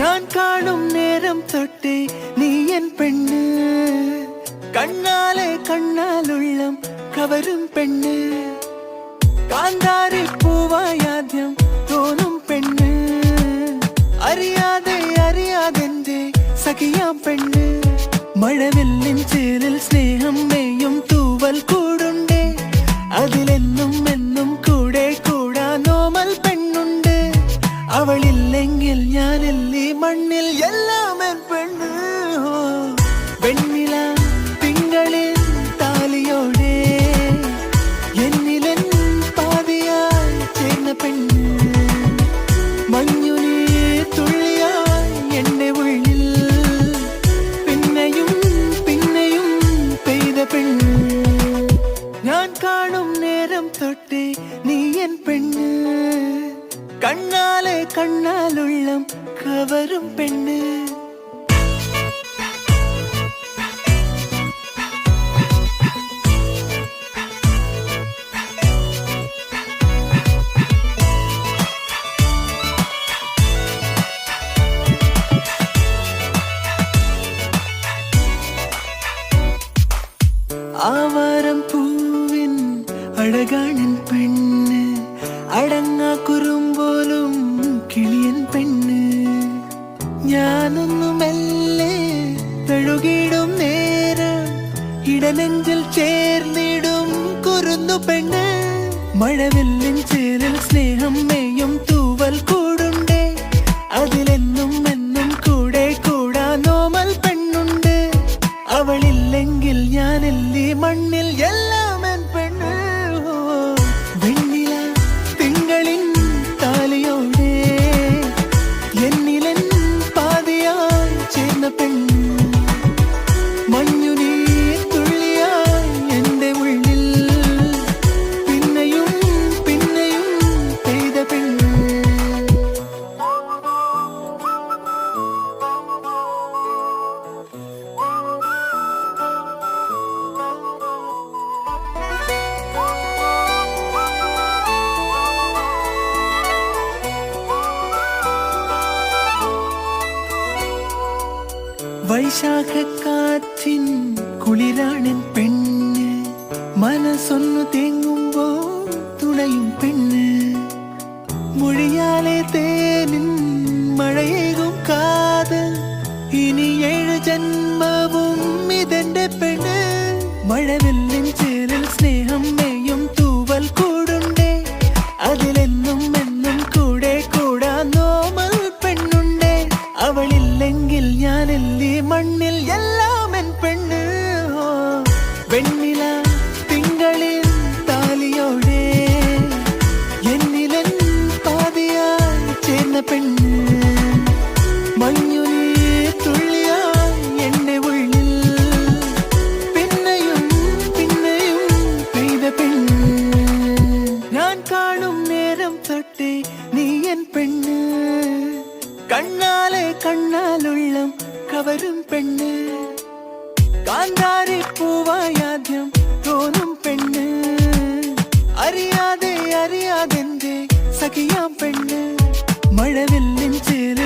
ഞാൻ കാണും നേരം തൊട്ടേ നീ എൻ പെണ്ണ്, കണ്ണാലെ കണ്ണാലുള്ളം കവരും പെണ്ണ്, കാന്താരി പൂവായാദ്യം തോന്നും പെണ്ണ്, അറിയാതെ അറിയാതെന്റെ സഖിയാം പെണ്ണ്. മഴവില്ലിൻ ചേരിൽ സ്നേഹം മേയും തൂവൽ കൂടുണ്ടേ, അതിലെന്നും എന്നും കൂടെ കൂടാനോമൽ പെണ്ണുണ്ട്. അവളില്ലെങ്കിൽ ഞാനില്ലേ മണ്ണിൽ എല്ലാം എൻ പെണ്ണ്. വെണ്ണില തിങ്കളിൽ താലിയോടെ എന്നിലെൻ പാതിയായി ചേർന്ന പെണ്ണ്, മഞ്ഞുനീ തുള്ളിയായി എന്റെ ഉള്ളിൽ പിന്നെയും പിന്നെയും പെയ്ത പെണ്ണ്. ഞാൻ കാണും നേരം തൊട്ടേ നീ എൻ പെണ്ണ്, കണ്ണാലെ കണ്ണാലുള്ളം കവരും പെണ്ണ്. ആവാരം പൂവിൻ അഴകാണൻ പെണ്ണ്, അടങ്ങാ കുറുമ്പോലും കിളിയൻ പെണ്ണ്. ഞാനൊന്നു മെല്ലെ തഴുകിടും നേരം ഇടനെഞ്ചിൽ ചേർന്നിടും കുറുന്നു പെണ്ണ്. മഴവില്ലിൻ ചേരിൽ സ്നേഹം മേയും തൂവൽ കൂടുണ്ടേ, അതിലെന്നും എന്നും കൂടെ കൂടാനോമൽ പെണ്ണുണ്ട്. അവളില്ലെങ്കിൽ ഞാനില്ലേ മണ്ണിൽ എല്ലാം എൻ പെണ്ണ്. വെണ്ണില തിങ്കളിൻ താലിയോടെ എന്നിലെൻ പാതിയായി ചേർന്ന പെണ്ണ്, മഞ്ഞുനീ തുള്ളിയായി എന്റെ ഉള്ളിൽ പിന്നെയും പിന്നെയും പെയ്ത പെണ്ണ്. വൈശാഖക്കാറ്റിൻ കുളിരാണൻ പെണ്ണ്, മനസ്സൊന്നു തേങ്ങുമ്പോ തുണയും പെണ്ണ്, മൊഴിയാലെ തേനിൻ മഴയേകും കാതൽ, ഇനി 7 ജന്മവും ഇതെന്റെ പെണ്ണ്. മഴവില്ലിൻ ചേരിൽ സ്നേഹം മേയും തൂവൽ കൂടുണ്ടേ, അതിലെന്നും എന്നും കൂടെ കൂടാനോമൽ പെണ്ണുണ്ടേ. അവളില്ലെങ്കിൽ ഞാനില്ലേ മണ്ണിൽ എല്ലാം എൻ പെണ്ണ്. വെണ്ണില തിങ്കളിൽ താലിയോടെ എന്നിലെൻ പാതിയായി ചേർന്ന പെണ്ണ്, മഞ്ഞുനീ തുള്ളിയായി എന്റെ ഉള്ളിൽ പിന്നെയും പിന്നെയും പെയ്ത പെണ്ണ്. ഞാൻ കാണും നേരം തൊട്ടേ നീ എൻ പെണ്ണ്, കണ്ണാലെ കണ്ണാലുള്ളം കവരും പെണ്ണ്, കാന്താരി പൂവായാദ്യം തോന്നും പെണ്ണ്, അറിയാതെ അറിയാതെന്റെ സഖിയാം പെണ്ണ്. മഴവില്ലിൻ ചേര